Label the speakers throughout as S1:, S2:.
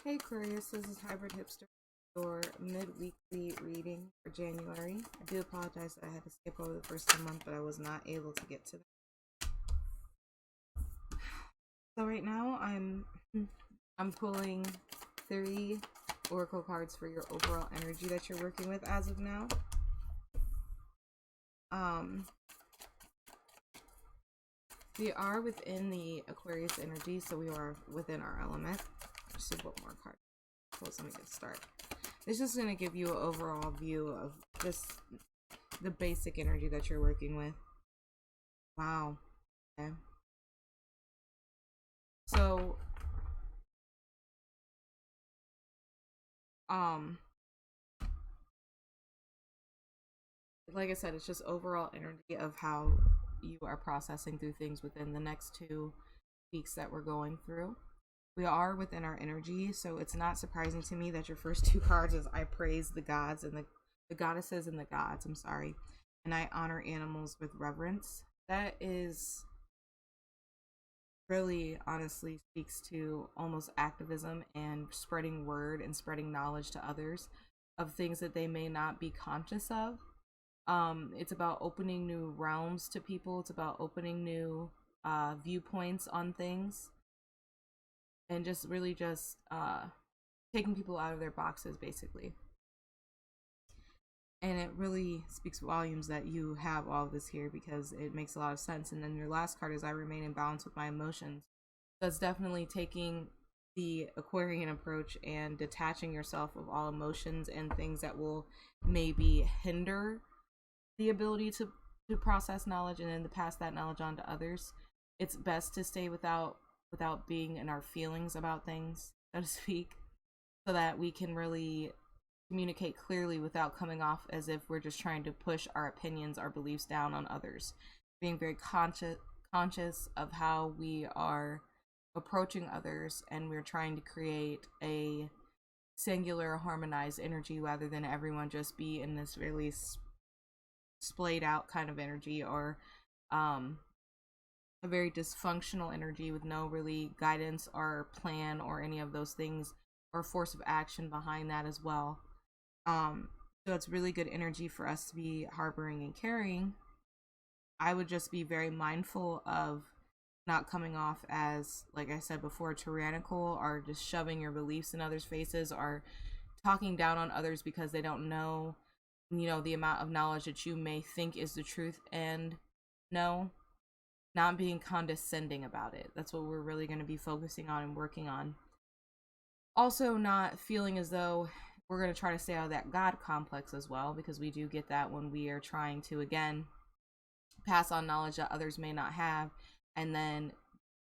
S1: Hey Aquarius, this is Hybrid Hipster, your mid-weekly reading for January. I do apologize that I had to skip over the first of the month, but I was not able to get to that. So right now I'm pulling 3 oracle cards for your overall energy that you're working with as of now. We are within the Aquarius energy, so we are within our element. Let's see what more cards. Let me get started. This is going to give you an overall view of just the basic energy that you're working with. Wow. Okay. So, like I said, it's just overall energy of how you are processing through things within the next 2 weeks that we're going through. We are within our energy, so it's not surprising to me that your first 2 cards is I praise the gods and the goddesses and the gods, I'm sorry, and I honor animals with reverence. That is really honestly speaks to almost activism and spreading word and spreading knowledge to others of things that they may not be conscious of. It's about opening new realms to people. It's about opening new viewpoints on things, and just really just taking people out of their boxes, basically. And it really speaks volumes that you have all of this here, because it makes a lot of sense. And then your last card is I remain in balance with my emotions. That's definitely taking the Aquarian approach and detaching yourself of all emotions and things that will maybe hinder the ability to process knowledge and then to pass that knowledge on to others. It's best to stay without being in our feelings about things, so to speak, so that we can really communicate clearly without coming off as if we're just trying to push our opinions, our beliefs down on others. Being very conscious of how we are approaching others, and we're trying to create a singular harmonized energy rather than everyone just be in this really splayed out kind of energy, or a very dysfunctional energy with no really guidance or plan or any of those things or force of action behind that as well. So it's really good energy for us to be harboring and carrying. I would just be very mindful of not coming off as, like I said before, tyrannical, or just shoving your beliefs in others' faces, or talking down on others because they don't know, the amount of knowledge that you may think is the truth. And no, not being condescending about it. That's what we're really going to be focusing on and working on. Also, not feeling as though we're going to try to stay out of that God complex as well, because we do get that when we are trying to, again, pass on knowledge that others may not have, and then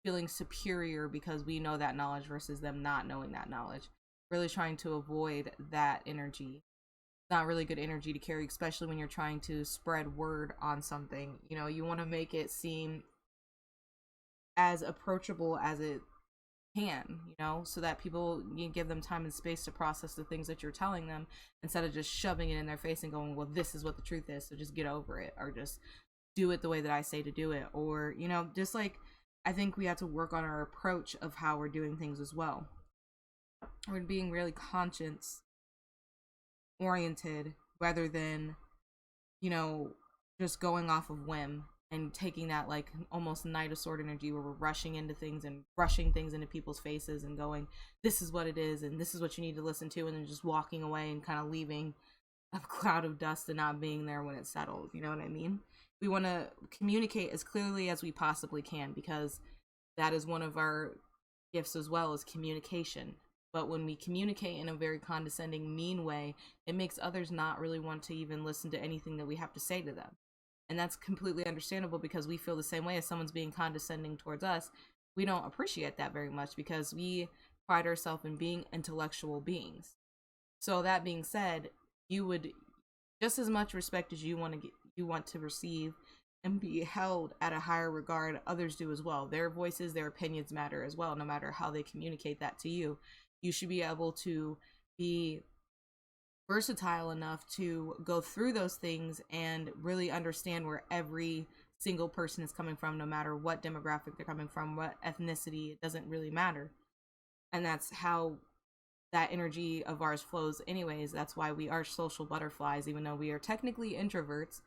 S1: feeling superior because we know that knowledge versus them not knowing that knowledge. Really trying to avoid that energy. Not really good energy to carry, especially when you're trying to spread word on something. You want to make it seem as approachable as it can, so that people, you give them time and space to process the things that you're telling them, instead of just shoving it in their face and going, well, this is what the truth is, so just get over it, or just do it the way that I say to do it. Or, just like, I think we have to work on our approach of how we're doing things as well. We're being really conscience oriented rather than, just going off of whim and taking that like almost Knight of Sword energy where we're rushing into things and rushing things into people's faces and going, this is what it is and this is what you need to listen to, and then just walking away and kind of leaving a cloud of dust and not being there when it's settled. You know what I mean? We want to communicate as clearly as we possibly can, because that is one of our gifts as well, as communication. But when we communicate in a very condescending, mean way, it makes others not really want to even listen to anything that we have to say to them. And that's completely understandable, because we feel the same way. As someone's being condescending towards us, we don't appreciate that very much, because we pride ourselves in being intellectual beings. So that being said, you would just as much respect as you want to receive and be held at a higher regard, others do as well. Their voices, their opinions matter as well, no matter how they communicate that to you. You should be able to be versatile enough to go through those things and really understand where every single person is coming from, no matter what demographic they're coming from, what ethnicity. It doesn't really matter. And that's how that energy of ours flows anyways. That's why we are social butterflies, even though we are technically introverts.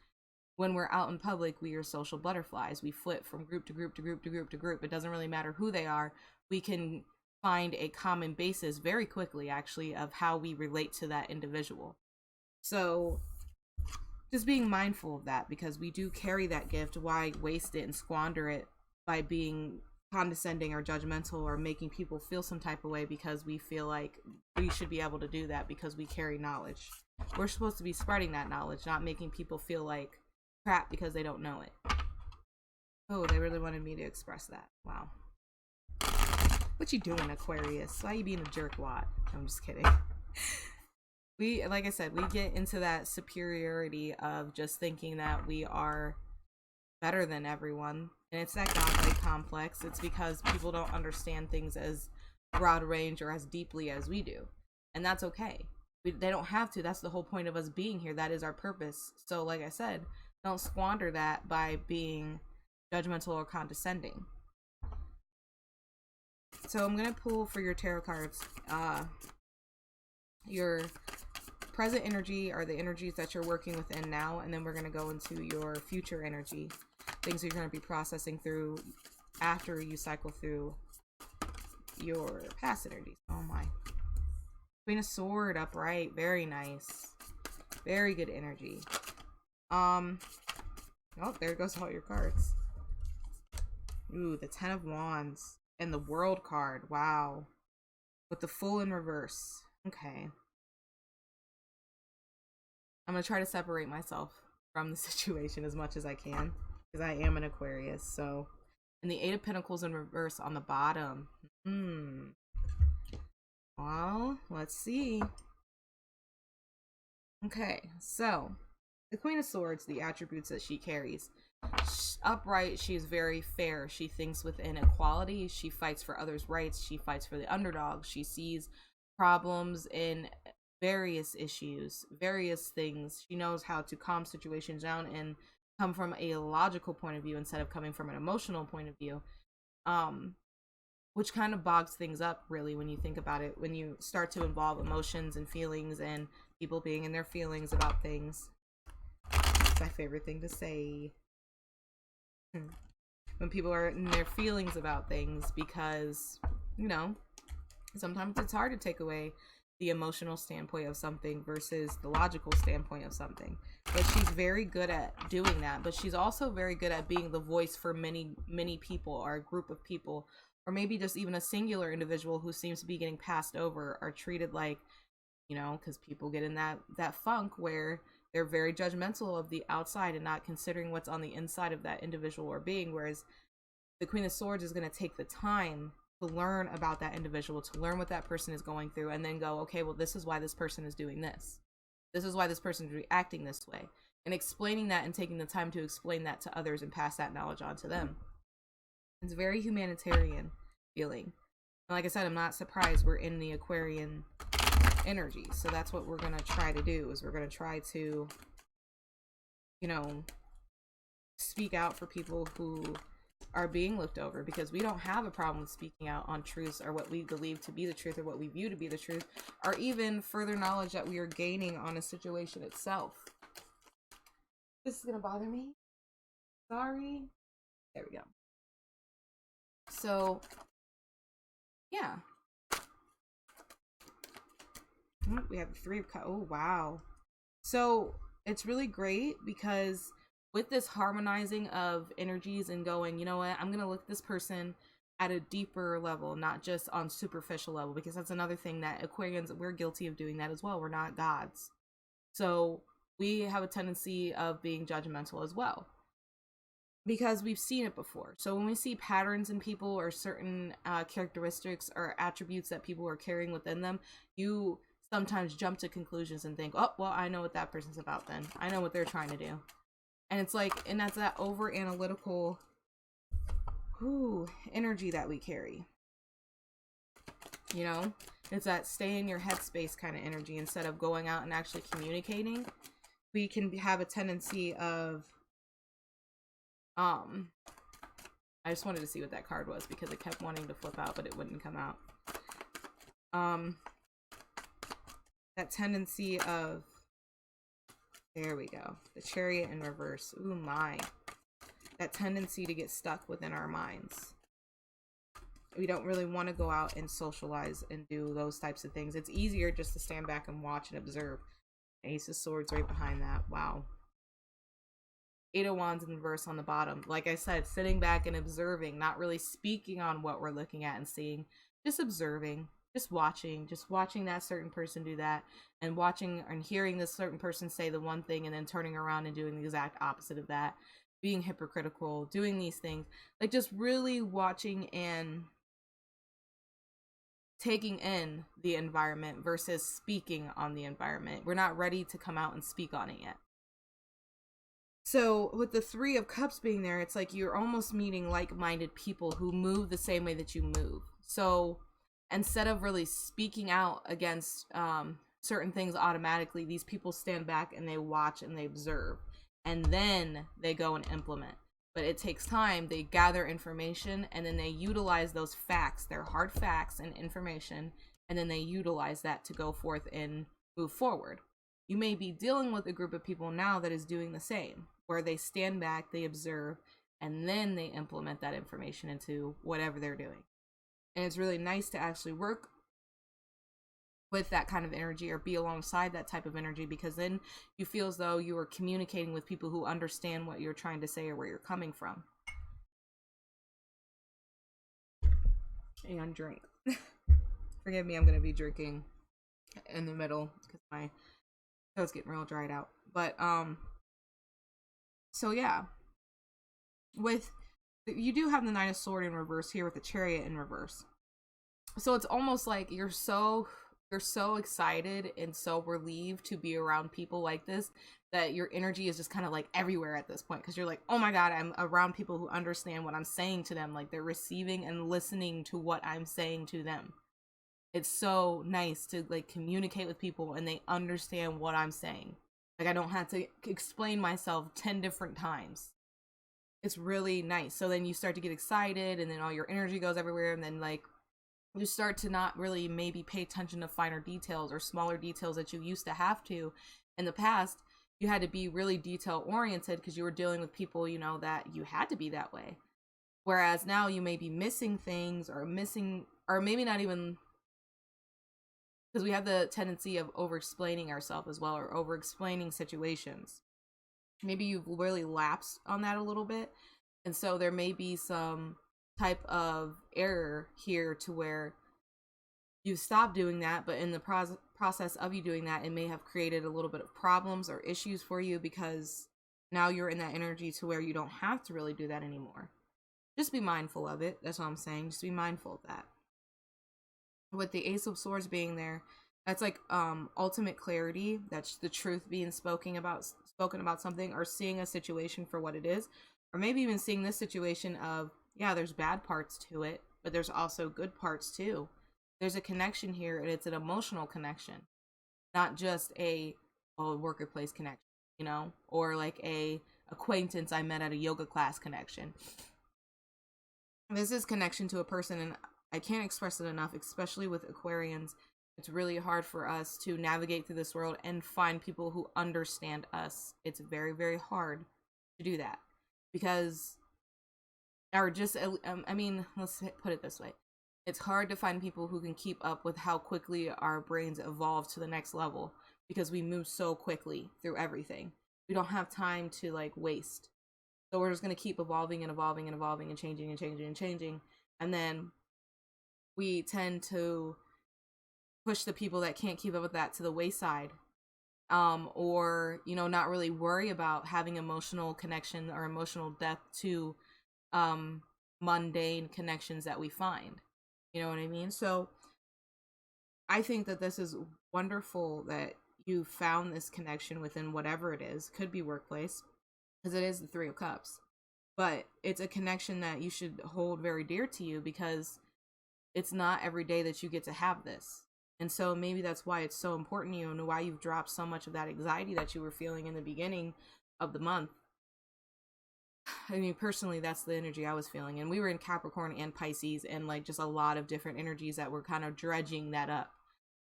S1: When we're out in public, we are social butterflies. We flip from group to group to group to group to group. It doesn't really matter who they are. We can find a common basis very quickly, actually, of how we relate to that individual. So just being mindful of that, because we do carry that gift. Why waste it and squander it by being condescending or judgmental or making people feel some type of way because we feel like we should be able to do that because we carry knowledge. We're supposed to be spreading that knowledge, not making people feel like crap because they don't know it. Oh, they really wanted me to express that. Wow. What you doing, Aquarius? Why you being a jerkwad? I'm just kidding. We, like I said, we get into that superiority of just thinking that we are better than everyone. And it's that godlike complex. It's because people don't understand things as broad range or as deeply as we do. And that's okay. They don't have to. That's the whole point of us being here. That is our purpose. So like I said, don't squander that by being judgmental or condescending. So I'm going to pull for your tarot cards. Your present energy are the energies that you're working within now. And then we're going to go into your future energy. Things you're going to be processing through after you cycle through your past energies. Oh my. Queen of Sword upright. Very nice. Very good energy. Oh, there goes all your cards. Ooh, the Ten of Wands. And the World card. Wow. With the Fool in reverse. Okay. I'm going to try to separate myself from the situation as much as I can. Because I am an Aquarius, so. And the Eight of Pentacles in reverse on the bottom. Well, let's see. Okay, so. The Queen of Swords, the attributes that she carries. Upright, she is very fair. She thinks within equality. She fights for others' rights. She fights for the underdog. She sees problems in various issues, various things. She knows how to calm situations down and come from a logical point of view instead of coming from an emotional point of view, which kind of bogs things up really when you think about it, when you start to involve emotions and feelings and people being in their feelings about things. It's my favorite thing to say. When people are in their feelings about things, because, you know, sometimes it's hard to take away the emotional standpoint of something versus the logical standpoint of something. But she's very good at doing that. But she's also very good at being the voice for many, many people, or a group of people, or maybe just even a singular individual who seems to be getting passed over or treated like, you know, because people get in that funk where they're very judgmental of the outside and not considering what's on the inside of that individual or being. Whereas the Queen of Swords is going to take the time to learn about that individual, to learn what that person is going through, and then go, okay, well, this is why this person is doing this. This is why this person is reacting this way. And explaining that and taking the time to explain that to others and pass that knowledge on to them. It's a very humanitarian feeling. And like I said, I'm not surprised we're in the Aquarian energy. So that's what we're going to try to do, is we're going to try to, you know, speak out for people who are being looked over, because we don't have a problem with speaking out on truths or what we believe to be the truth or what we view to be the truth, or even further knowledge that we are gaining on a situation itself. This is going to bother me. Sorry. There we go. So, yeah. We have the Three of Cups. Oh, wow. So, it's really great because with this harmonizing of energies and going, you know what, I'm going to look at this person at a deeper level, not just on superficial level, because that's another thing that Aquarians, we're guilty of doing that as well. We're not gods. So we have a tendency of being judgmental as well, because we've seen it before. So when we see patterns in people or certain characteristics or attributes that people are carrying within them, you sometimes jump to conclusions and think, oh, well, I know what that person's about then. I know what they're trying to do. And it's like, and that's that over analytical energy that we carry. You know, it's that stay in your headspace kind of energy instead of going out and actually communicating. We can have a tendency of, I just wanted to see what that card was because it kept wanting to flip out, but it wouldn't come out. that tendency of, there we go, the Chariot in reverse. Ooh, my. That tendency to get stuck within our minds. We don't really want to go out and socialize and do those types of things. It's easier just to stand back and watch and observe. Ace of Swords right behind that. Wow. Eight of Wands in reverse on the bottom. Like I said, sitting back and observing, not really speaking on what we're looking at and seeing, just observing, just watching that certain person do that, and watching and hearing this certain person say the one thing and then turning around and doing the exact opposite of that, being hypocritical, doing these things, like just really watching and taking in the environment versus speaking on the environment. We're not ready to come out and speak on it yet. So with the Three of Cups being there, it's like you're almost meeting like-minded people who move the same way that you move. So instead of really speaking out against certain things automatically, these people stand back and they watch and they observe, and then they go and implement. But it takes time. They gather information, and then they utilize those facts, their hard facts and information, and then they utilize that to go forth and move forward. You may be dealing with a group of people now that is doing the same, where they stand back, they observe, and then they implement that information into whatever they're doing. And it's really nice to actually work with that kind of energy or be alongside that type of energy, because then you feel as though you are communicating with people who understand what you're trying to say or where you're coming from. And drink. Forgive me, I'm going to be drinking in the middle because my throat's getting real dried out. But so yeah, with you do have the Nine of Swords in reverse here with the Chariot in reverse. So it's almost like you're so excited and so relieved to be around people like this that your energy is just kind of like everywhere at this point, because you're like, oh my god, I'm around people who understand what I'm saying to them. Like, they're receiving and listening to what I'm saying to them. It's so nice to like communicate with people and they understand what I'm saying. Like, I don't have to explain myself 10 different times. It's really nice. So then you start to get excited, and then all your energy goes everywhere, and then like you start to not really maybe pay attention to finer details or smaller details that you used to have to. In the past, you had to be really detail oriented because you were dealing with people, you know, that you had to be that way. Whereas now you may be missing things or maybe not even, because we have the tendency of over-explaining ourselves as well, or over-explaining situations. Maybe you've really lapsed on that a little bit. And so there may be some type of error here to where you stop doing that, but in the process of you doing that, it may have created a little bit of problems or issues for you, because now you're in that energy to where you don't have to really do that anymore. Just be mindful of it. That's all I'm saying. Just be mindful of that. With the Ace of Swords being there, that's like ultimate clarity. That's the truth being spoken about something, or seeing a situation for what it is, or maybe even seeing this situation of, yeah, there's bad parts to it, but there's also good parts too. There's a connection here, and it's an emotional connection, not just a workplace connection, you know, or like a acquaintance I met at a yoga class connection. This is connection to a person, and I can't express it enough, especially with Aquarians. It's really hard for us to navigate through this world and find people who understand us. It's very, very hard to do that, because, or just, I mean, let's put it this way. It's hard to find people who can keep up with how quickly our brains evolve to the next level, because we move so quickly through everything. We don't have time to like waste. So we're just going to keep evolving and evolving and evolving and changing and changing and changing. And then we tend to push the people that can't keep up with that to the wayside. Or, you know, not really worry about having emotional connection or emotional depth to mundane connections that we find. You know what I mean? So I think that this is wonderful that you found this connection within whatever it is. Could be workplace, because it is the Three of Cups. But it's a connection that you should hold very dear to you, because it's not every day that you get to have this. And so maybe that's why it's so important to you, and why you've dropped so much of that anxiety that you were feeling in the beginning of the month. I mean, personally, that's the energy I was feeling. And we were in Capricorn and Pisces, and like just a lot of different energies that were kind of dredging that up.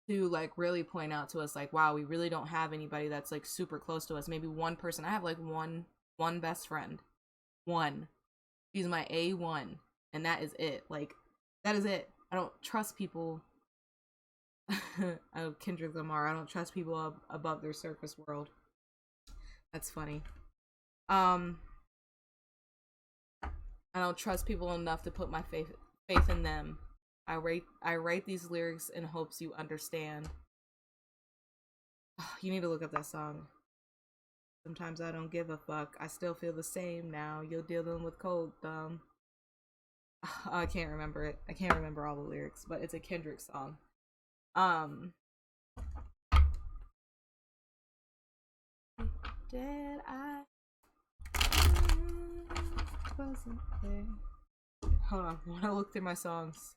S1: to like really point out to us like, wow, we really don't have anybody that's like super close to us. Maybe one person. I have like one best friend. One. She's my A1, and that is it. Like, that is it. I don't trust people. Oh, Kendrick Lamar. I don't trust people above their surface world. That's funny. I don't trust people enough to put my faith in them. I write these lyrics in hopes you understand. You need to look up that song. Sometimes I don't give a fuck. I still feel the same now. You're dealing with cold thumb. I can't remember it. I can't remember all the lyrics, but it's a Kendrick song. Did I wasn't there? Hold on, I want to look through my songs.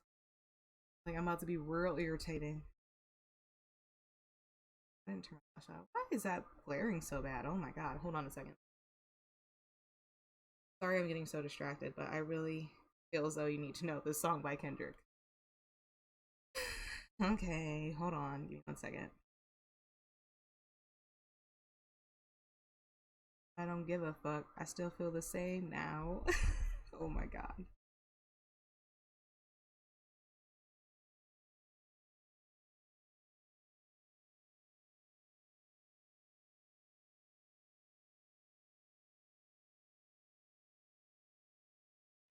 S1: Like, I'm about to be real irritating. I didn't turn my flash out. Why is that glaring so bad? Oh my god, hold on a second. Sorry I'm getting so distracted, but I really feel as though you need to know this song by Kendrick. Okay, hold on, give me 1 second. I don't give a fuck. I still feel the same now. Oh my god.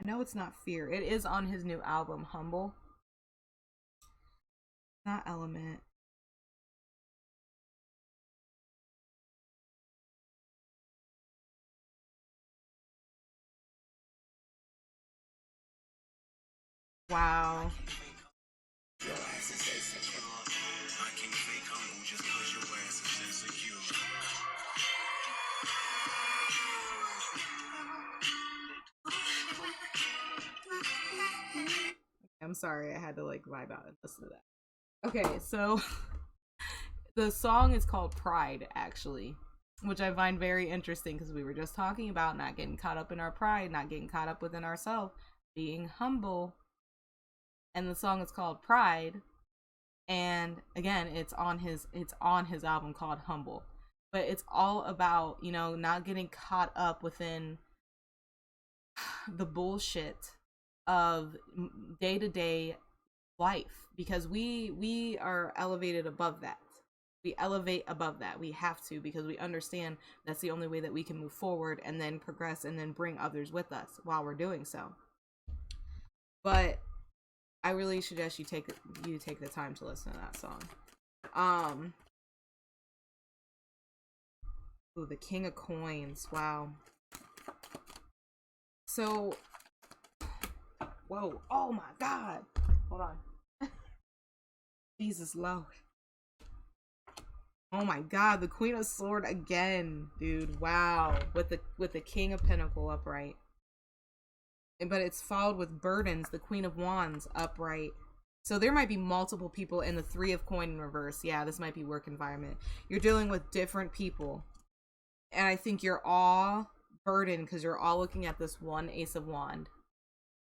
S1: I know it's not Fear. It is on his new album, Humble. Not Element. Wow. I'm sorry, I had to like vibe out and listen to that. Okay, so the song is called Pride, actually, which I find very interesting because we were just talking about not getting caught up in our pride, not getting caught up within ourselves, being humble. And the song is called Pride, and again, it's on his album called Humble. But it's all about, you know, not getting caught up within the bullshit of day-to-day life, because we are elevated above that. We elevate above that. We have to, because we understand that's the only way that we can move forward and then progress and then bring others with us while we're doing so. But I really suggest you take the time to listen to that song. Ooh, the King of Coins. Wow. So, whoa. Oh my god. Hold on. Jesus Lord. Oh my god, the Queen of Sword again, dude. Wow. With the King of Pentacle upright. But it's followed with Burdens, the Queen of Wands upright. So there might be multiple people in the Three of Coin in reverse. Yeah, this might be work environment. You're dealing with different people. And I think you're all burdened because you're all looking at this one Ace of Wand.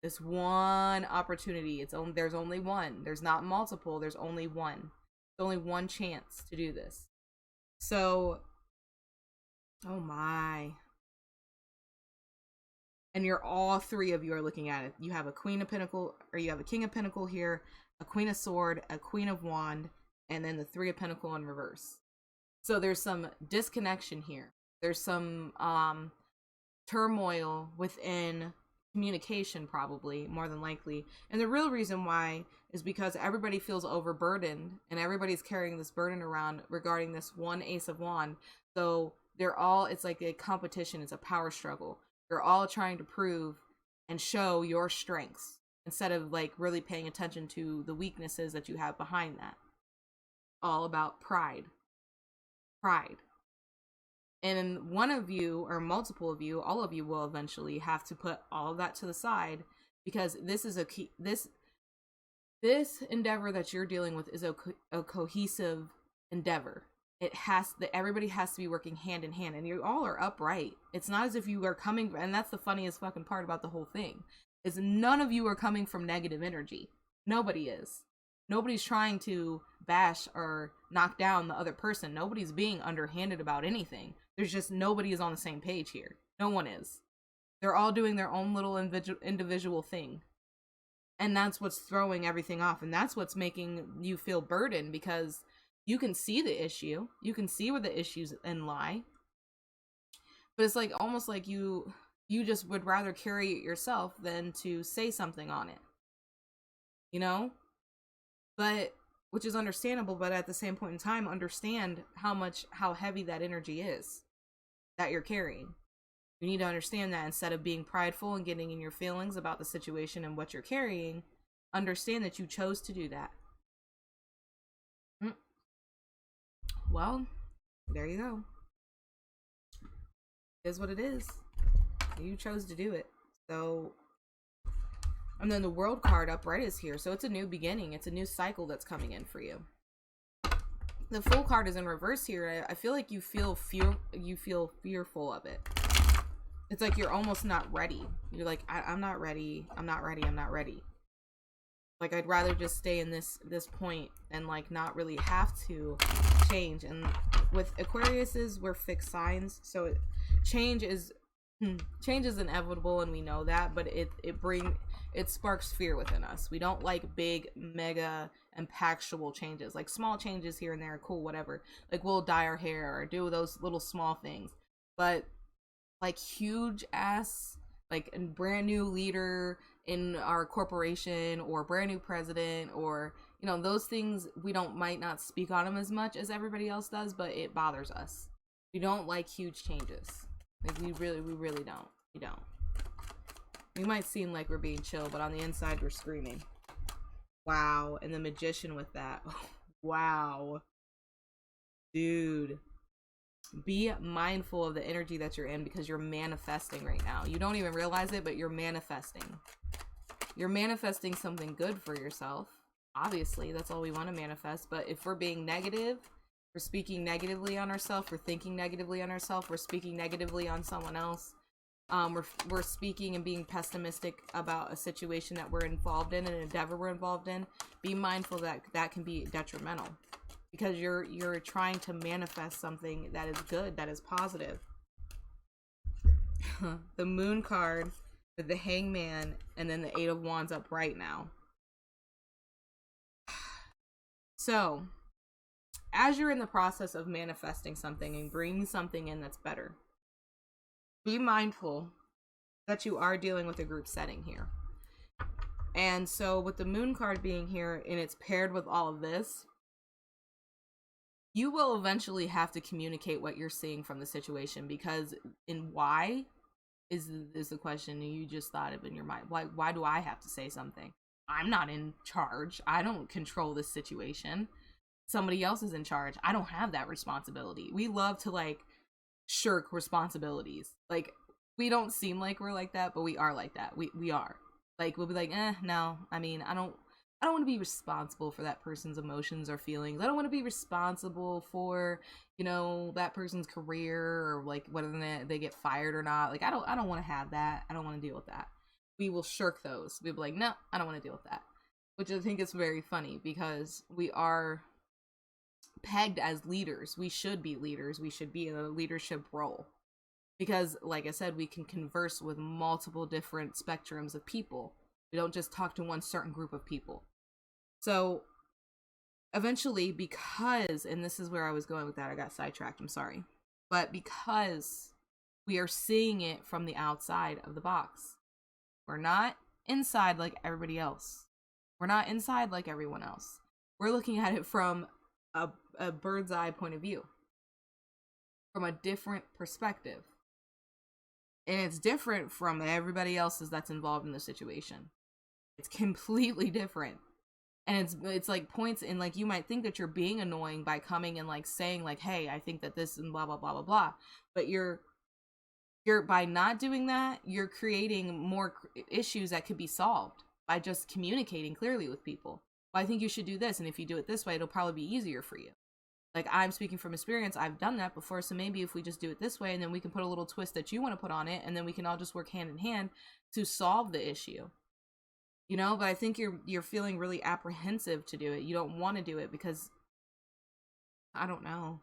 S1: This one opportunity. There's only one. There's not multiple. There's only one. There's only one chance to do this. So, oh my. And you're all three of you are looking at it. You have a Queen of Pentacle, or you have a King of Pentacle here, a Queen of Sword, a Queen of Wand, and then the Three of Pentacle in reverse. So there's some disconnection here. There's some turmoil within communication, probably, more than likely. And the real reason why is because everybody feels overburdened and everybody's carrying this burden around regarding this one Ace of Wand. So it's like a competition. It's a power struggle. You're all trying to prove and show your strengths instead of like really paying attention to the weaknesses that you have behind that. All about pride. Pride. And one of you, or multiple of you, all of you will eventually have to put all of that to the side, because this is this endeavor that you're dealing with is a cohesive endeavor. Everybody has to be working hand in hand, and you all are upright. It's not as if you are coming, and that's the funniest fucking part about the whole thing, is none of you are coming from negative energy. Nobody is. Nobody's trying to bash or knock down the other person. Nobody's being underhanded about anything. There's just nobody is on the same page here. No one is. They're all doing their own little individual thing. And that's what's throwing everything off. And that's what's making you feel burdened, because you can see the issue. You can see where the issues lie. But it's like almost like you just would rather carry it yourself than to say something on it. You know? But, which is understandable, but at the same point in time, understand how heavy that energy is that you're carrying. You need to understand that instead of being prideful and getting in your feelings about the situation and what you're carrying, understand that you chose to do that. Well, there you go. It is what it is. You chose to do it. So, and then the World card upright is here. So it's a new beginning. It's a new cycle that's coming in for you. The Fool card is in reverse here. I feel like you feel fearful of it. It's like you're almost not ready. You're like, I'm not ready. I'm not ready. I'm not ready. Like, I'd rather just stay in this point and like not really have to change. And with Aquariuses, we're fixed signs. So change is inevitable, and we know that, but it sparks fear within us. We don't like big, mega, impactful changes. Like small changes here and there, cool, whatever. Like we'll dye our hair or do those little small things. But like huge ass, like a brand new leader in our corporation or brand new president, or those things, we might not speak on them as much as everybody else does, but it bothers us. We don't like huge changes. Like we really don't. We don't. We might seem like we're being chill, but on the inside we're screaming. Wow. And the Magician with that. Wow. Dude. Be mindful of the energy that you're in, because you're manifesting right now. You don't even realize it, but you're manifesting. You're manifesting something good for yourself. Obviously, that's all we want to manifest. But if we're being negative, we're speaking negatively on ourselves, we're thinking negatively on ourselves, we're speaking negatively on someone else, we're speaking and being pessimistic about a situation that we're involved in, an endeavor we're involved in, be mindful that that can be detrimental. Because you're trying to manifest something that is good, that is positive. The Moon card with the Hangman and then the Eight of Wands upright now. So, as you're in the process of manifesting something and bringing something in that's better, be mindful that you are dealing with a group setting here. And so with the Moon card being here and it's paired with all of this, you will eventually have to communicate what you're seeing from the situation, because in why is the question you just thought of in your mind. Why do I have to say something? I'm not in charge. I don't control this situation. Somebody else is in charge. I don't have that responsibility. We love to like shirk responsibilities. Like, we don't seem like we're like that, but we are like that. We are. Like, we'll be like, no. I mean, I don't want to be responsible for that person's emotions or feelings. I don't want to be responsible for, that person's career, or like whether they get fired or not. Like, I don't want to have that. I don't want to deal with that. We will shirk those. We'll be like, no, I don't want to deal with that. Which I think is very funny, because we are pegged as leaders. We should be leaders. We should be in a leadership role. Because, like I said, we can converse with multiple different spectrums of people. We don't just talk to one certain group of people. So, eventually, because, and this is where I was going with that, I got sidetracked, I'm sorry. But because we are seeing it from the outside of the box. We're not inside like everybody else. We're not inside like everyone else. We're looking at it from a bird's eye point of view. From a different perspective. And it's different from everybody else's that's involved in the situation. It's completely different. And it's like points in, like, you might think that you're being annoying by coming and like saying like, hey, I think that this and blah blah blah blah blah. But you're by not doing that, you're creating more issues that could be solved by just communicating clearly with people. Well, I think you should do this, and if you do it this way, it'll probably be easier for you. Like, I'm speaking from experience, I've done that before, so maybe if we just do it this way, and then we can put a little twist that you want to put on it, and then we can all just work hand in hand to solve the issue. you know, but I think you're feeling really apprehensive to do it. You don't want to do it because I don't know,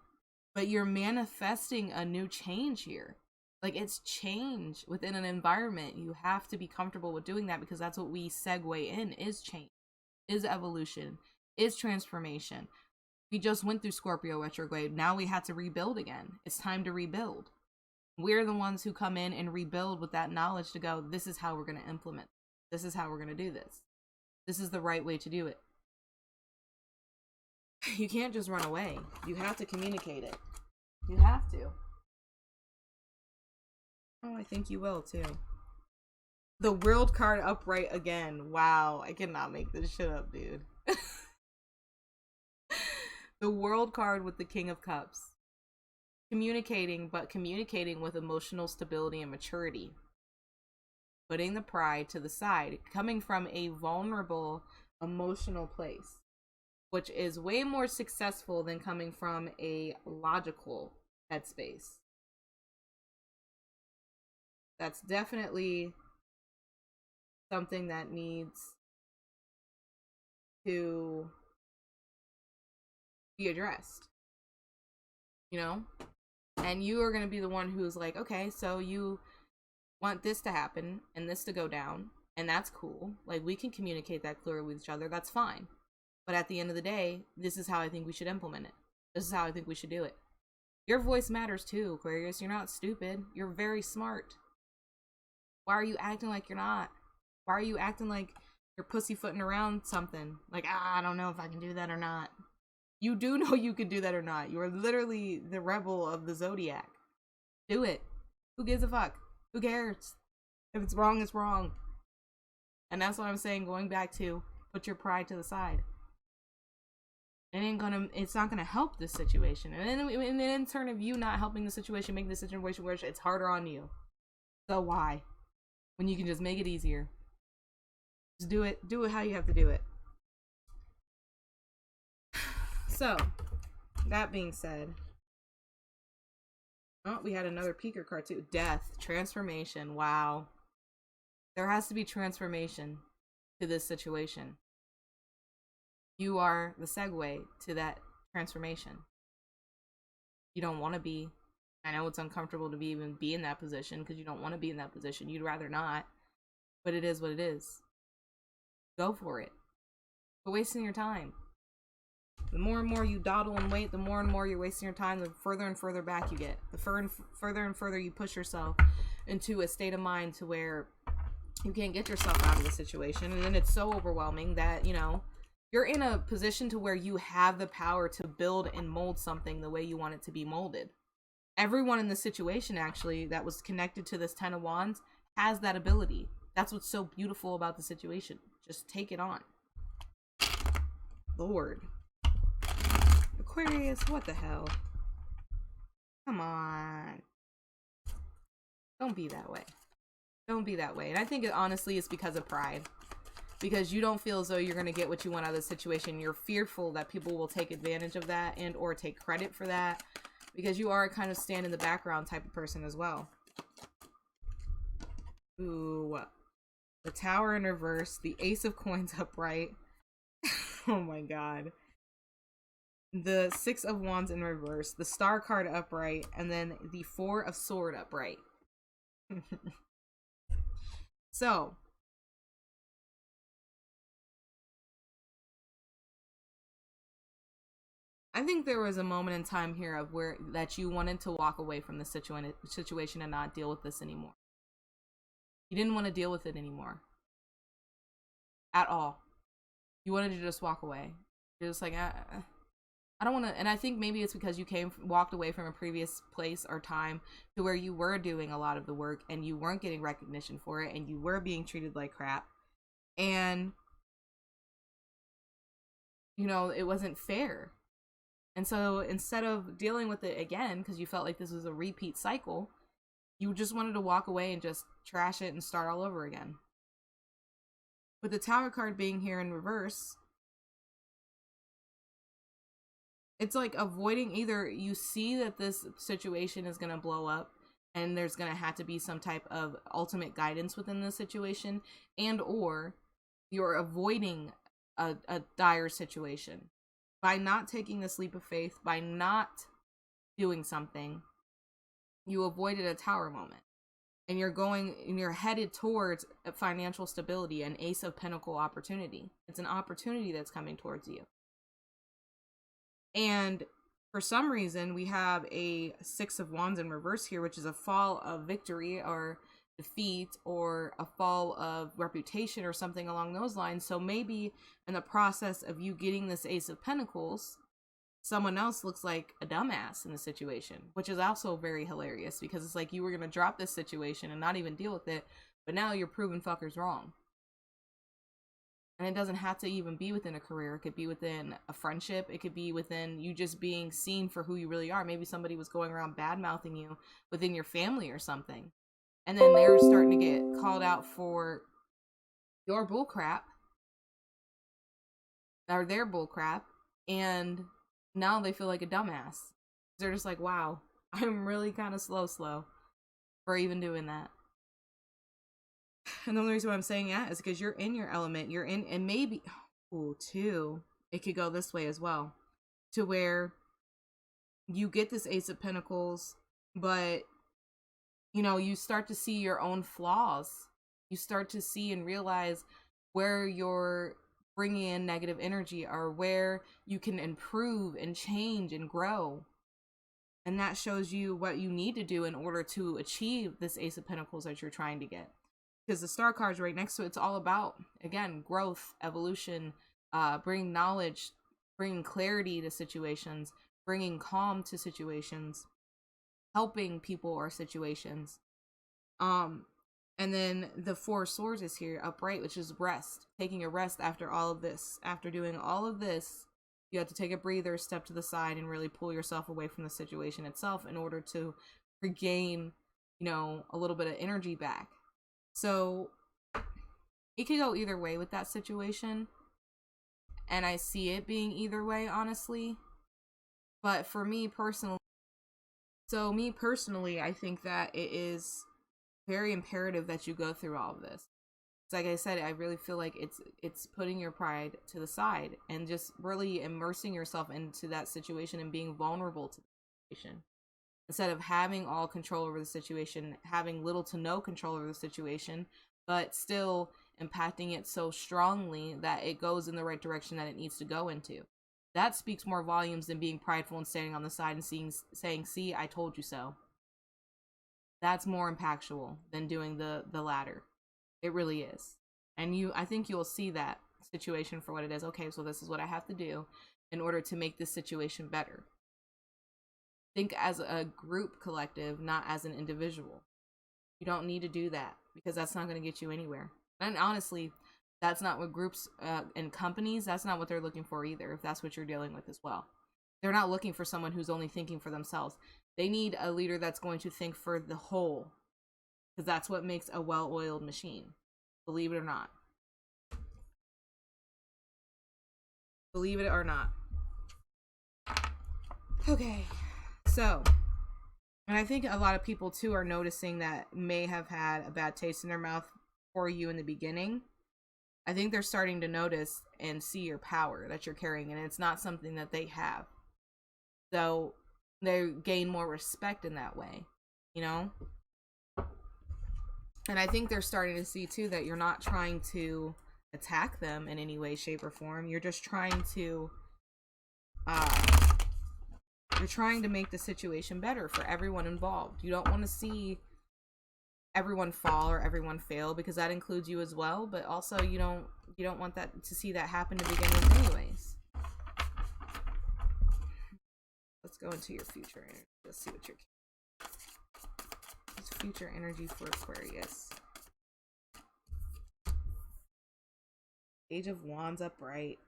S1: but you're manifesting a new change here. Like, it's change within an environment. You have to be comfortable with doing that, because that's what we segue in, is change, is evolution, is transformation. We just went through Scorpio retrograde. Now we had to rebuild again. It's time to rebuild. We're the ones who come in and rebuild with that knowledge to go, this is how we're going to implement. This is how we're going to do this. This is the right way to do it. You can't just run away. You have to communicate it. You have to. Oh, I think you will too. The World card upright again. Wow, I cannot make this shit up, dude. The World card with the King of Cups. Communicating, but communicating with emotional stability and maturity. Putting the pride to the side. Coming from a vulnerable, emotional place, which is way more successful than coming from a logical headspace. That's definitely something that needs to be addressed, you know? And you are going to be the one who's like, okay, so you want this to happen and this to go down, and that's cool. Like, we can communicate that clearly with each other. That's fine. But at the end of the day, this is how I think we should implement it. This is how I think we should do it. Your voice matters too, Aquarius. You're not stupid. You're very smart. Why are you acting like you're not? Why are you acting like you're pussyfooting around something? Like, I don't know if I can do that or not. You do know you can do that or not. You are literally the rebel of the zodiac. Do it. Who gives a fuck? Who cares? If it's wrong, it's wrong. And that's what I'm saying, going back to put your pride to the side. It's not gonna help this situation. And in turn of you not helping the situation, making the situation worse, it's harder on you. So why? When you can just make it easier. Just do it how you have to do it. So, that being said, oh, we had another peeker card too. Death, transformation. Wow. There has to be transformation to this situation. You are the segue to that transformation. You don't want to be. I know it's uncomfortable to even be in that position, because you don't want to be in that position. You'd rather not. But it is what it is. Go for it. But wasting your time. The more and more you dawdle and wait, the more and more you're wasting your time, the further and further back you get. The further and further you push yourself into a state of mind to where you can't get yourself out of the situation. And then it's so overwhelming that, you know, you're in a position to where you have the power to build and mold something the way you want it to be molded. Everyone in the situation, actually, that was connected to this Ten of Wands has that ability. That's what's so beautiful about the situation. Just take it on. Lord. Aquarius, what the hell? Come on. Don't be that way. Don't be that way. And I think it honestly is because of pride. Because you don't feel as though you're going to get what you want out of the situation. You're fearful that people will take advantage of that and or take credit for that. Because you are a kind of stand in the background type of person as well. Ooh. The Tower in reverse. The Ace of Coins upright. Oh my god. The Six of Wands in reverse. The Star card upright. And then the Four of Swords upright. So. I think there was a moment in time here of where that you wanted to walk away from the situation and not deal with this anymore. You didn't want to deal with it anymore. At all. You wanted to just walk away. You're just like, I don't want to. And I think maybe it's because you walked away from a previous place or time to where you were doing a lot of the work and you weren't getting recognition for it and you were being treated like crap. And, you know, it wasn't fair. And so instead of dealing with it again, because you felt like this was a repeat cycle, you just wanted to walk away and just trash it and start all over again. With the Tower card being here in reverse, it's like avoiding, either you see that this situation is going to blow up and there's going to have to be some type of ultimate guidance within the situation, and or you're avoiding a dire situation. By not taking this leap of faith, by not doing something, you avoided a tower moment. And you're headed towards financial stability, an Ace of Pentacle opportunity. It's an opportunity that's coming towards you. And for some reason, we have a Six of Wands in reverse here, which is a fall of victory or defeat, or a fall of reputation or something along those lines. So maybe in the process of you getting this Ace of Pentacles, someone else looks like a dumbass in the situation, which is also very hilarious, because it's like you were going to drop this situation and not even deal with it, but now you're proving fuckers wrong. And it doesn't have to even be within a career. It could be within a friendship. It could be within you just being seen for who you really are. Maybe somebody was going around bad-mouthing you within your family or something. And then they're starting to get called out for your bullcrap, or their bullcrap, and now they feel like a dumbass. They're just like, wow, I'm really kind of slow for even doing that. And the only reason why I'm saying that is because you're in your element. You're in, and maybe, too, it could go this way as well, to where you get this Ace of Pentacles, but you know, you start to see your own flaws. You start to see and realize where you're bringing in negative energy, or where you can improve and change and grow. And that shows you what you need to do in order to achieve this Ace of Pentacles that you're trying to get. Because the Star card's right next to it. It's all about, again, growth, evolution, bringing knowledge, bringing clarity to situations, bringing calm to situations, helping people or situations. And then the Four of Swords is here upright, which is rest, taking a rest after all of this. After doing all of this, you have to take a breather, step to the side, and really pull yourself away from the situation itself in order to regain, you know, a little bit of energy back. So it could go either way with that situation, and I see it being either way, honestly. But for me personally, I think that it is very imperative that you go through all of this. It's like I said, I really feel like it's putting your pride to the side and just really immersing yourself into that situation and being vulnerable to the situation. Instead of having all control over the situation, having little to no control over the situation, but still impacting it so strongly that it goes in the right direction that it needs to go into. That speaks more volumes than being prideful and standing on the side and saying, see, I told you so. That's more impactful than doing the latter. It really is. And I think you'll see that situation for what it is. Okay, so this is what I have to do in order to make this situation better. Think as a group collective, not as an individual. You don't need to do that, because that's not going to get you anywhere. And honestly, that's not what groups and companies, that's not what they're looking for either, if that's what you're dealing with as well. They're not looking for someone who's only thinking for themselves. They need a leader that's going to think for the whole, because that's what makes a well-oiled machine. Believe it or not. Believe it or not. Okay, so, and I think a lot of people too are noticing that may have had a bad taste in their mouth for you in the beginning. I think they're starting to notice and see your power that you're carrying, and it's not something that they have. So they gain more respect in that way, you know? And I think they're starting to see too that you're not trying to attack them in any way, shape, or form. You're just trying to make the situation better for everyone involved. You don't want to see everyone fall or everyone fail, because that includes you as well, but also you don't want that to see that happen to begin with anyways. Let's go into your future energy. Let's see what your future energy for Aquarius. Page of Wands upright.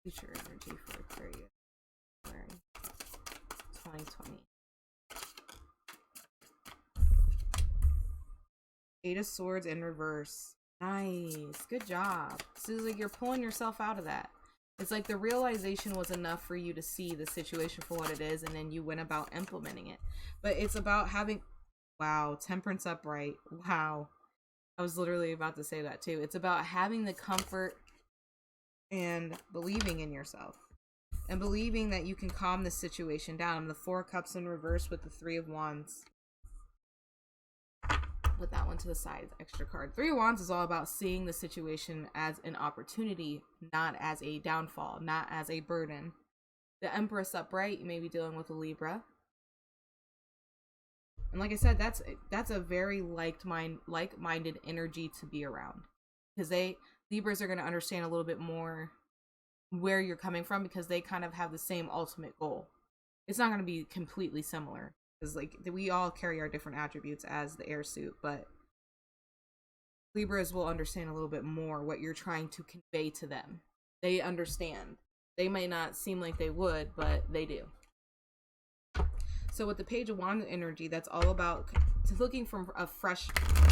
S1: Future energy for Aquarius. 2020. Eight of Swords in reverse. Nice. Good job. So it's like you're pulling yourself out of that. It's like the realization was enough for you to see the situation for what it is, and then you went about implementing it. But it's about having, wow, Temperance upright. Wow. I was literally about to say that too. It's about having the comfort and believing in yourself. And believing that you can calm the situation down. I'm the 4 of Cups in reverse with the 3 of Wands. Put that one to the side, extra card. 3 of Wands is all about seeing the situation as an opportunity, not as a downfall, not as a burden. The Empress upright, you may be dealing with a Libra. And like I said, that's a very like-minded energy to be around. Because Libras are going to understand a little bit more where you're coming from, because they kind of have the same ultimate goal. It's not going to be completely similar, because like we all carry our different attributes as the air suit, but Libras will understand a little bit more what you're trying to convey to them. They understand. They may not seem like they would, but they do. So with the Page of Wands energy, that's all about looking for a fresh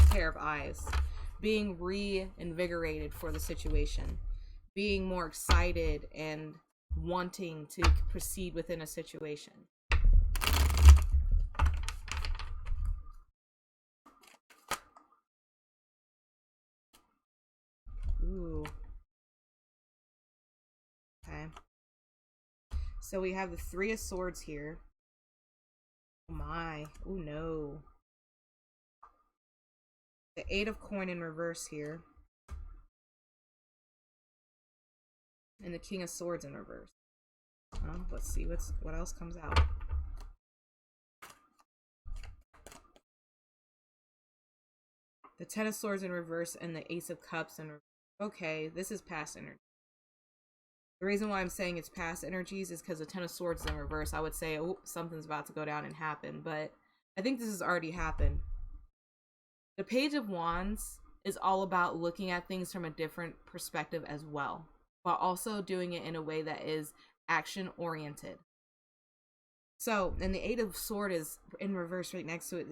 S1: pair of eyes, being reinvigorated for the situation, being more excited and wanting to proceed within a situation. Ooh. Okay. So we have the 3 of Swords here. Oh my. Oh no. The 8 of Coin in reverse here. And the King of Swords in reverse. Well, let's see what else comes out. The 10 of Swords in reverse and the Ace of Cups in reverse. Okay, this is past energy. The reason why I'm saying it's past energies is because the 10 of Swords is in reverse. I would say, oh, something's about to go down and happen, but I think this has already happened. The Page of Wands is all about looking at things from a different perspective as well, while also doing it in a way that is action-oriented. So, and the 8 of Swords is in reverse right next to it.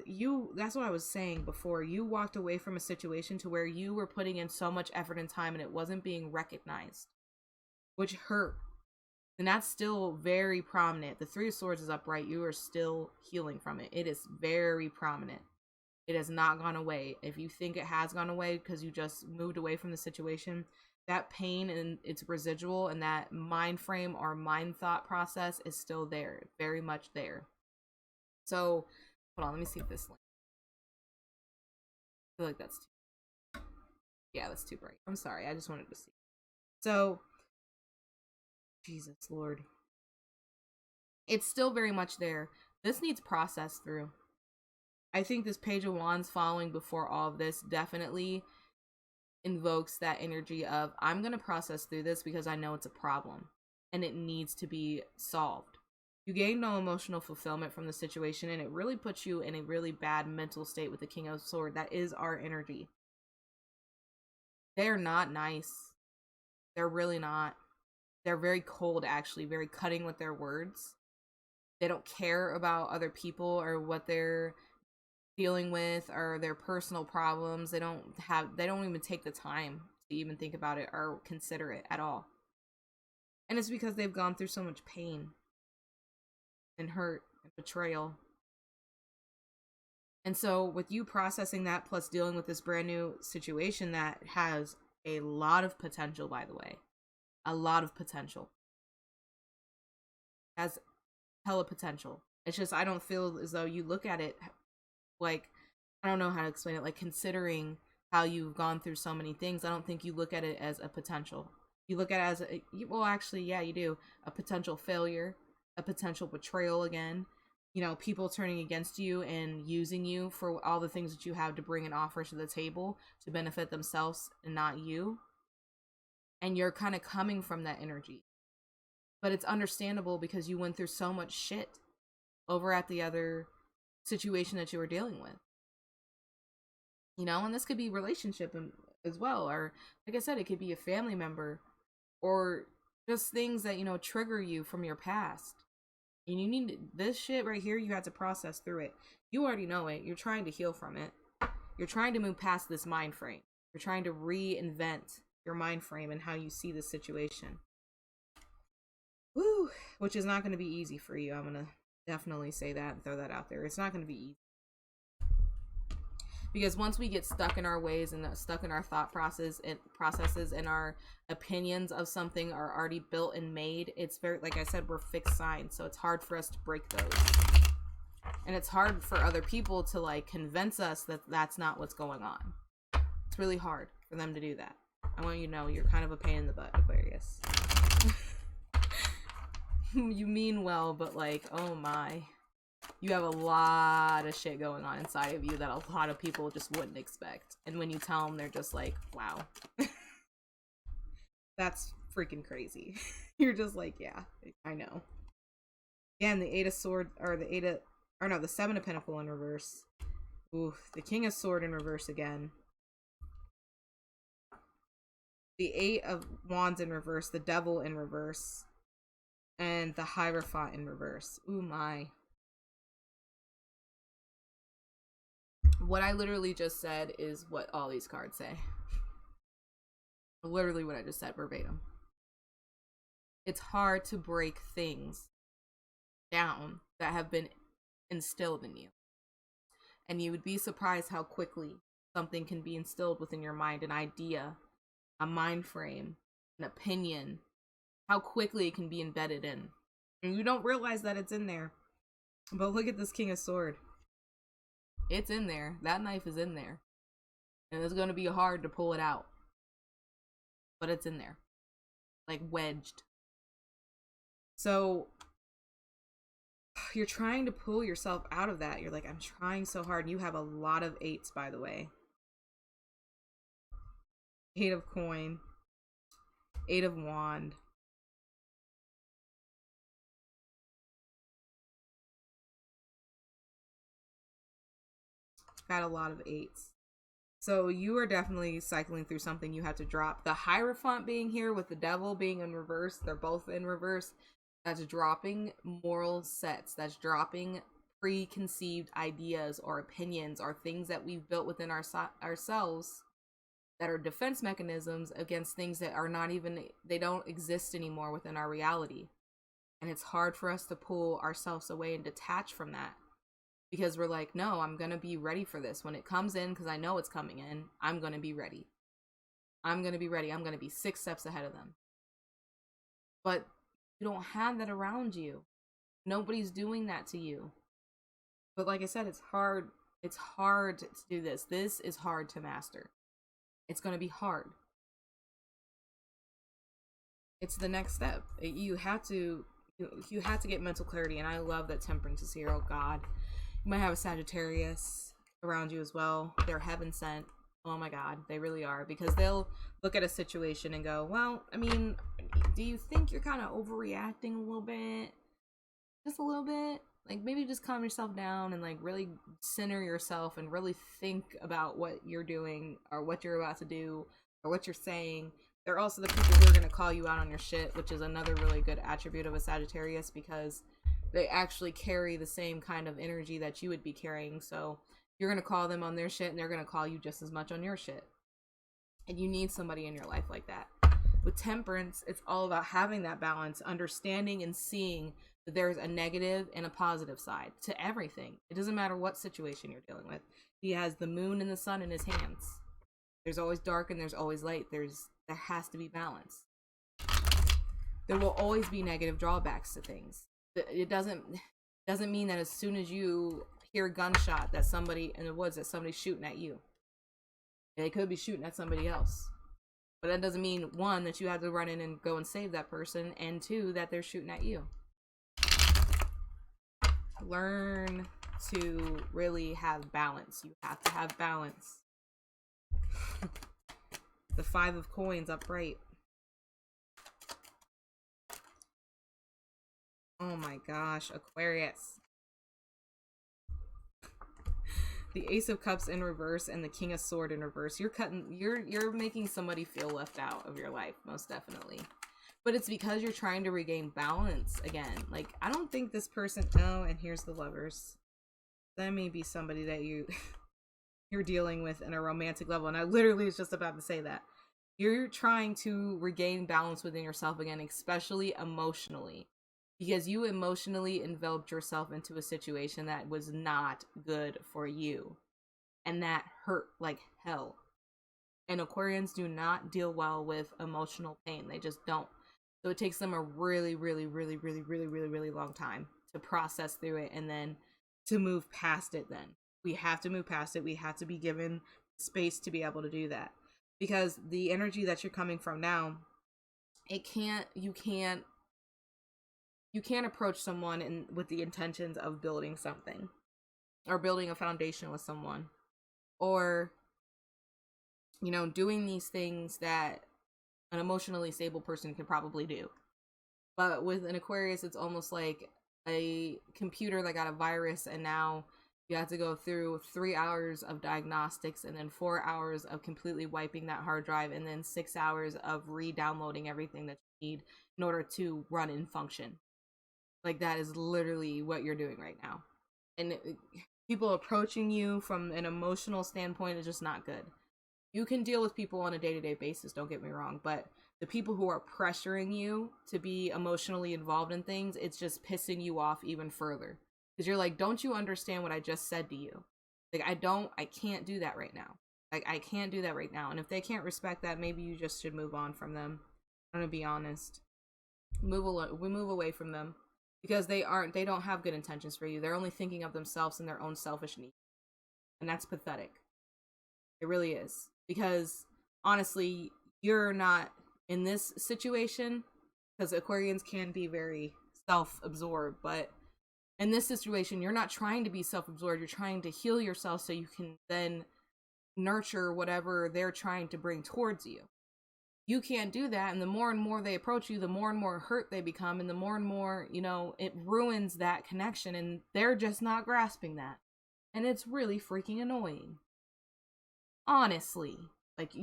S1: That's what I was saying before. You walked away from a situation to where you were putting in so much effort and time and it wasn't being recognized, which hurt. And that's still very prominent. The 3 of Swords is upright. You are still healing from it. It is very prominent. It has not gone away. If you think it has gone away because you just moved away from the situation, that pain and its residual and that mind frame or mind thought process is still there, very much there. So, hold on, let me see if this link. I feel like that's that's too bright. I'm sorry, I just wanted to see. So, Jesus Lord. It's still very much there. This needs processed through. I think this Page of Wands following before all of this definitely invokes that energy of, I'm going to process through this because I know it's a problem and it needs to be solved. You gain no emotional fulfillment from the situation, and it really puts you in a really bad mental state with the King of Swords. That is our energy. They are not nice. They're really not. They're very cold, actually, very cutting with their words. They don't care about other people or what they're dealing with or their personal problems. They don't even take the time to even think about it or consider it at all. And it's because they've gone through so much pain and hurt and betrayal. And so with you processing that plus dealing with this brand new situation that has a lot of potential, by the way, a lot of potential, has hella potential. It's just, I don't feel as though you look at it like, I don't know how to explain it, like considering how you've gone through so many things, I don't think you look at it as a potential. You look at it as well, actually, yeah, you do. A potential failure, a potential betrayal again. You know, people turning against you and using you for all the things that you have to bring and offer to the table to benefit themselves and not you. And you're kind of coming from that energy. But it's understandable because you went through so much shit over at the other situation that you were dealing with. You know, and this could be relationship as well, or like I said, it could be a family member, or just things that, you know, trigger you from your past. And you need this shit right here, you have to process through it. You already know it. You're trying to heal from it. You're trying to move past this mind frame. You're trying to reinvent your mind frame and how you see the situation. Woo! Which is not going to be easy for you. I'm going to definitely say that and throw that out there. It's not going to be easy. Because once we get stuck in our ways and stuck in our thought processes and our opinions of something are already built and made, it's very, like I said, we're fixed signs, so it's hard for us to break those. And it's hard for other people to like convince us that that's not what's going on. It's really hard for them to do that. I want you to know you're kind of a pain in the butt, Aquarius. You mean well, but like, oh my. You have a lot of shit going on inside of you that a lot of people just wouldn't expect. And when you tell them, they're just like, wow. That's freaking crazy. You're just like, yeah, I know. Again, the Eight of Swords, or the Seven of Pentacles in reverse. Oof, the King of Swords in reverse again. The Eight of Wands in reverse, the Devil in reverse, and the Hierophant in reverse. Ooh my. What I literally just said is what all these cards say. Literally what I just said verbatim. It's hard to break things down that have been instilled in you. And you would be surprised how quickly something can be instilled within your mind, an idea, a mind frame, an opinion, how quickly it can be embedded in. And you don't realize that it's in there. But look at this King of Swords. It's in there. That knife is in there. And it's going to be hard to pull it out. But it's in there. Like wedged. So you're trying to pull yourself out of that. You're like, I'm trying so hard. You have a lot of eights, by the way. Eight of coin. Eight of wand. Got a lot of eights. So you are definitely cycling through something you have to drop. The Hierophant being here with the Devil being in reverse. They're both in reverse. That's dropping moral sets. That's dropping preconceived ideas or opinions or things that we've built within ourselves that are defense mechanisms against things that are not even, they don't exist anymore within our reality. And it's hard for us to pull ourselves away and detach from that. Because we're like, no, I'm going to be ready for this. When it comes in, because I know it's coming in, I'm going to be ready. I'm going to be ready. I'm going to be 6 steps ahead of them. But you don't have that around you. Nobody's doing that to you. But like I said, it's hard. It's hard to do this. This is hard to master. It's going to be hard. It's the next step. You have to get mental clarity. And I love that Temperance is here. Oh God. You might have a Sagittarius around you as well. They're heaven sent. Oh my God, they really are. Because they'll look at a situation and go, well, I mean, do you think you're kind of overreacting a little bit? Just a little bit? Like, maybe just calm yourself down and, like, really center yourself and really think about what you're doing or what you're about to do or what you're saying. They're also the people who are going to call you out on your shit, which is another really good attribute of a Sagittarius because they actually carry the same kind of energy that you would be carrying. So you're going to call them on their shit and they're going to call you just as much on your shit. And you need somebody in your life like that. With Temperance, it's all about having that balance, understanding and seeing that there's a negative and a positive side to everything. It doesn't matter what situation you're dealing with. He has the moon and the sun in his hands. There's always dark and there's always light. There has to be balance. There will always be negative drawbacks to things. It doesn't mean that as soon as you hear a gunshot that somebody in the woods, that somebody's shooting at you. They could be shooting at somebody else. But that doesn't mean, 1, that you have to run in and go and save that person, and 2, that they're shooting at you. Learn to really have balance. You have to have balance. The 5 of coins upright. Oh my gosh, Aquarius. The Ace of Cups in reverse and the King of Swords in reverse. You're making somebody feel left out of your life, most definitely. But it's because you're trying to regain balance again. Like, I don't think this person, oh, and here's the Lovers. That may be somebody that you're dealing with in a romantic level. And I literally was just about to say that. You're trying to regain balance within yourself again, especially emotionally. Because you emotionally enveloped yourself into a situation that was not good for you. and that hurt like hell. And Aquarians do not deal well with emotional pain. They just don't. So it takes them a really, really, really, really, really, really, really long time to process through it and then to move past it. Then we have to move past it. We have to be given space to be able to do that, because the energy that you're coming from now, you can't approach someone with the intentions of building something or building a foundation with someone, or doing these things that an emotionally stable person could probably do. But with an Aquarius, it's almost like a computer that got a virus, and now you have to go through 3 hours of diagnostics and then 4 hours of completely wiping that hard drive and then 6 hours of re-downloading everything that you need in order to run and function. Like, that is literally what you're doing right now. And people approaching you from an emotional standpoint is just not good. You can deal with people on a day-to-day basis, don't get me wrong, but the people who are pressuring you to be emotionally involved in things, it's just pissing you off even further. Because you're like, don't you understand what I just said to you? Like, I can't do that right now. Like, I can't do that right now. And if they can't respect that, maybe you just should move on from them. I'm gonna be honest. We move away from them. Because they don't have good intentions for you. They're only thinking of themselves and their own selfish needs. And that's pathetic. It really is. Because, honestly, you're not in this situation, because Aquarians can be very self-absorbed, but in this situation, you're not trying to be self-absorbed. You're trying to heal yourself so you can then nurture whatever they're trying to bring towards you. You can't do that, and the more and more they approach you, the more and more hurt they become, and the more, it ruins that connection, and they're just not grasping that. And it's really freaking annoying. Honestly. Like,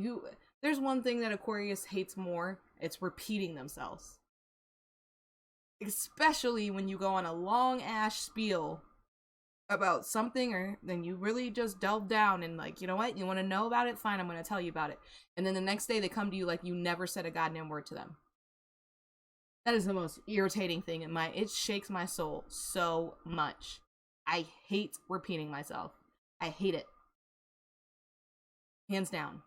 S1: there's one thing that Aquarius hates more, it's repeating themselves. Especially when you go on a long-ass spiel about something, or then you really just delve down and like, you know what, you want to know about it? Fine, I'm going to tell you about it. And then the next day they come to you like you never said a goddamn word to them. That is the most irritating thing it shakes my soul so much. I hate repeating myself. I hate it. Hands down.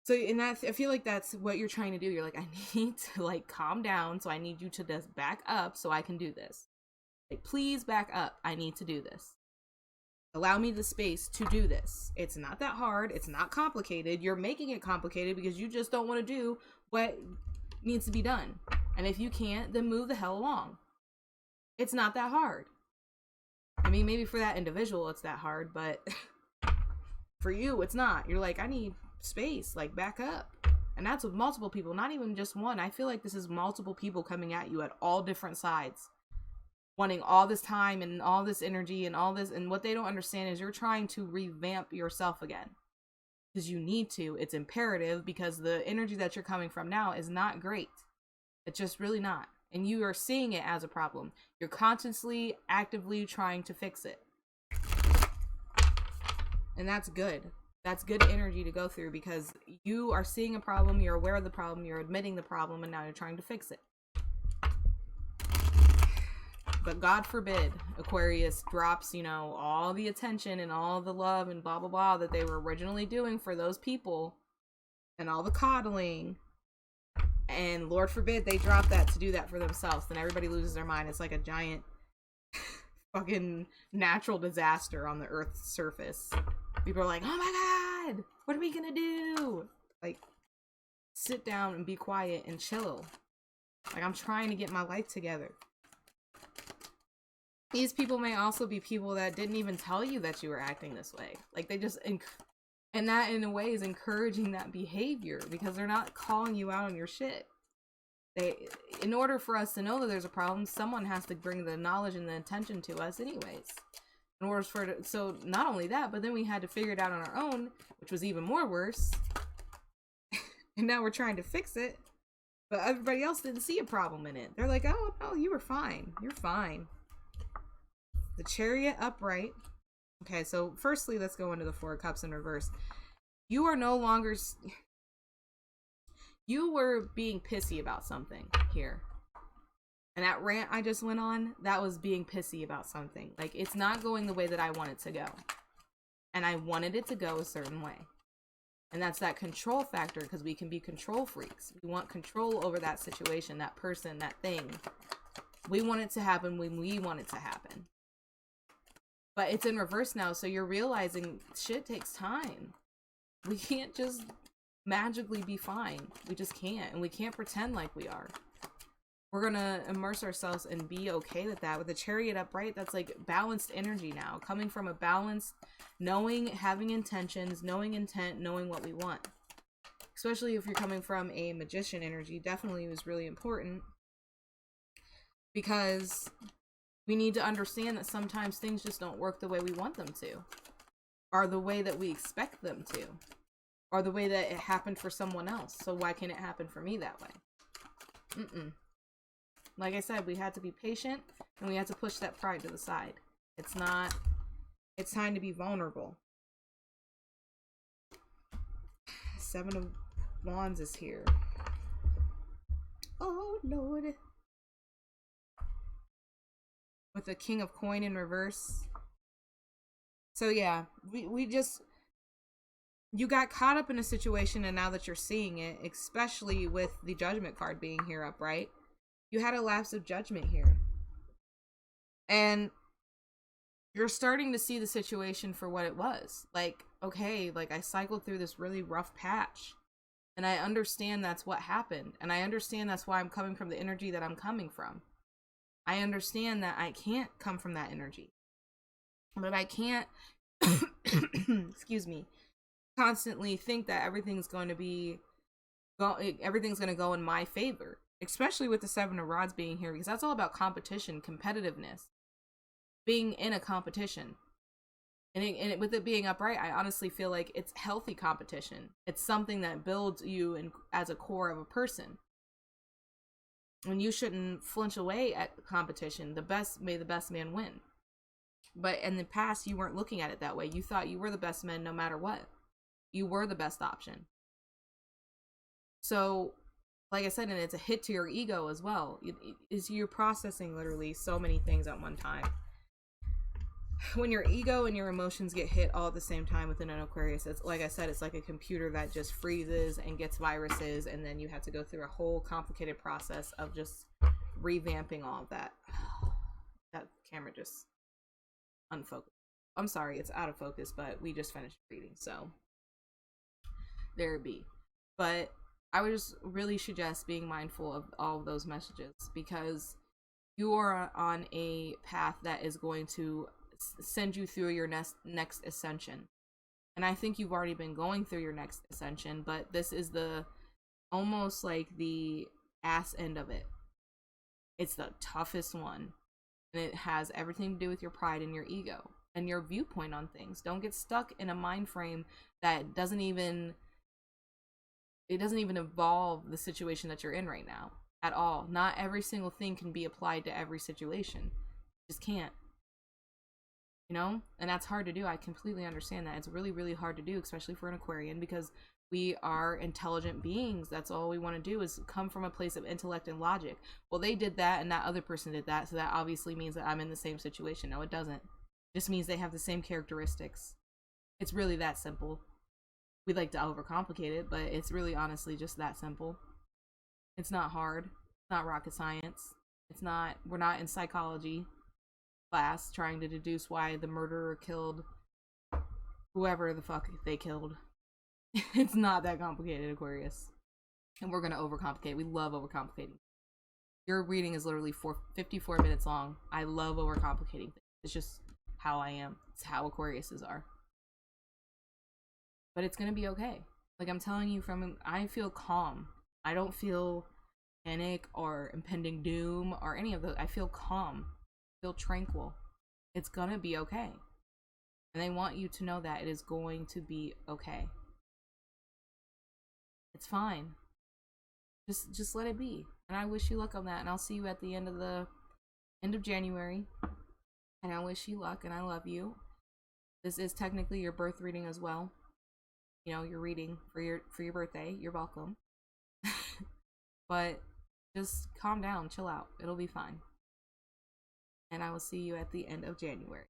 S1: So I feel like that's what you're trying to do. You're like, I need to like calm down, so I need you to just back up so I can do this. Like, please back up. I need to do this. Allow me the space to do this. It's not that hard. It's not complicated. You're making it complicated because you just don't want to do what needs to be done. And if you can't, then move the hell along. It's not that hard. I mean, maybe for that individual it's that hard, but for you, it's not. You're like, I need space. Like, back up. And that's with multiple people, not even just one. I feel like this is multiple people coming at you at all different sides, wanting all this time and all this energy and all this, and what they don't understand is you're trying to revamp yourself again. Because you need to. It's imperative, because the energy that you're coming from now is not great. It's just really not. And you are seeing it as a problem. You're consciously, actively trying to fix it. And that's good. That's good energy to go through, because you are seeing a problem, you're aware of the problem, you're admitting the problem, and now you're trying to fix it. But God forbid Aquarius drops, all the attention and all the love and blah, blah, blah that they were originally doing for those people, and all the coddling. And Lord forbid they drop that to do that for themselves. Then everybody loses their mind. It's like a giant fucking natural disaster on the Earth's surface. People are like, oh my God, what are we gonna do? Like, sit down and be quiet and chill. Like, I'm trying to get my life together. These people may also be people that didn't even tell you that you were acting this way. Like, they just, and that in a way is encouraging that behavior, because they're not calling you out on your shit. In order for us to know that there's a problem, someone has to bring the knowledge and the attention to us anyways. In order for it, so not only that, but then we had to figure it out on our own, which was even more worse. And now we're trying to fix it, but everybody else didn't see a problem in it. They're like, oh no, you were fine. You're fine. The Chariot upright. Okay, so firstly, let's go into the Four of Cups in reverse. You are no longer... You were being pissy about something here. And that rant I just went on, that was being pissy about something. Like, it's not going the way that I want it to go. and I wanted it to go a certain way. And that's that control factor, because we can be control freaks. We want control over that situation, that person, that thing. We want it to happen when we want it to happen. But it's in reverse now, so you're realizing shit takes time. We can't just magically be fine. We just can't, and we can't pretend like we are. We're gonna immerse ourselves and be okay with that. With the Chariot upright, that's like balanced energy now, coming from a balanced, knowing, having intentions, knowing intent, knowing what we want. Especially if you're coming from a Magician energy, definitely was really important, because we need to understand that sometimes things just don't work the way we want them to, or the way that we expect them to, or the way that it happened for someone else. So why can't it happen for me that way? Like I said, we had to be patient, and we had to push that pride to the side. It's time to be vulnerable. 7 of Wands is here. Oh, Lord. With the King of Coin in reverse. So yeah, we just, you got caught up in a situation, and now that you're seeing it, especially with the Judgment card being here upright, you had a lapse of judgment here. And you're starting to see the situation for what it was. Like, okay, like I cycled through this really rough patch, and I understand that's what happened. And I understand that's why I'm coming from the energy that I'm coming from. I understand that I can't come from that energy. But I can't, excuse me, constantly think that everything's going to go in my favor. Especially with the 7 of Rods being here, because that's all about competition, competitiveness. Being in a competition. And with it being upright, I honestly feel like it's healthy competition. It's something that builds you as a core of a person. And you shouldn't flinch away at competition. May the best man win. But in the past, you weren't looking at it that way. You thought you were the best man no matter what. You were the best option. So, like I said, and it's a hit to your ego as well. You're processing literally so many things at one time. When your ego and your emotions get hit all at the same time within an Aquarius, it's like I said, it's like a computer that just freezes and gets viruses, and then you have to go through a whole complicated process of just revamping all of that. That camera just unfocused. I'm sorry, it's out of focus, but we just finished reading, so there it be. But I would just really suggest being mindful of all of those messages, because you are on a path that is going to send you through your next ascension. And I think you've already been going through your next ascension, but this is the almost like the ass end of it. It's the toughest one, and it has everything to do with your pride and your ego and your viewpoint on things. Don't get stuck in a mind frame that doesn't even involve the situation that you're in right now at all. Not every single thing can be applied to every situation. Just can't. You know? And that's hard to do. I completely understand that. It's really, really hard to do, especially for an Aquarian, because we are intelligent beings. That's all we want to do, is come from a place of intellect and logic. Well, they did that, and that other person did that, so that obviously means that I'm in the same situation. No, it doesn't. It just means they have the same characteristics. It's really that simple. We like to overcomplicate it, but it's really honestly just that simple. It's not hard. It's not rocket science. We're not in psychology class trying to deduce why the murderer killed whoever the fuck they killed. It's not that complicated, Aquarius. And we're gonna overcomplicate. We love overcomplicating. Your reading is literally 54 minutes long. I love overcomplicating things. It's just how I am. It's how Aquariuses are. But it's gonna be okay. Like I'm telling you, I feel calm. I don't feel panic or impending doom or any of those. I feel calm. I feel tranquil. It's gonna be okay. And they want you to know that it is going to be okay. It's fine. Just let it be. And I wish you luck on that. And I'll see you at the end of January. And I wish you luck, and I love you. This is technically your birth reading as well. You know, your reading for your birthday. You're welcome. But just calm down, chill out. It'll be fine. And I will see you at the end of January.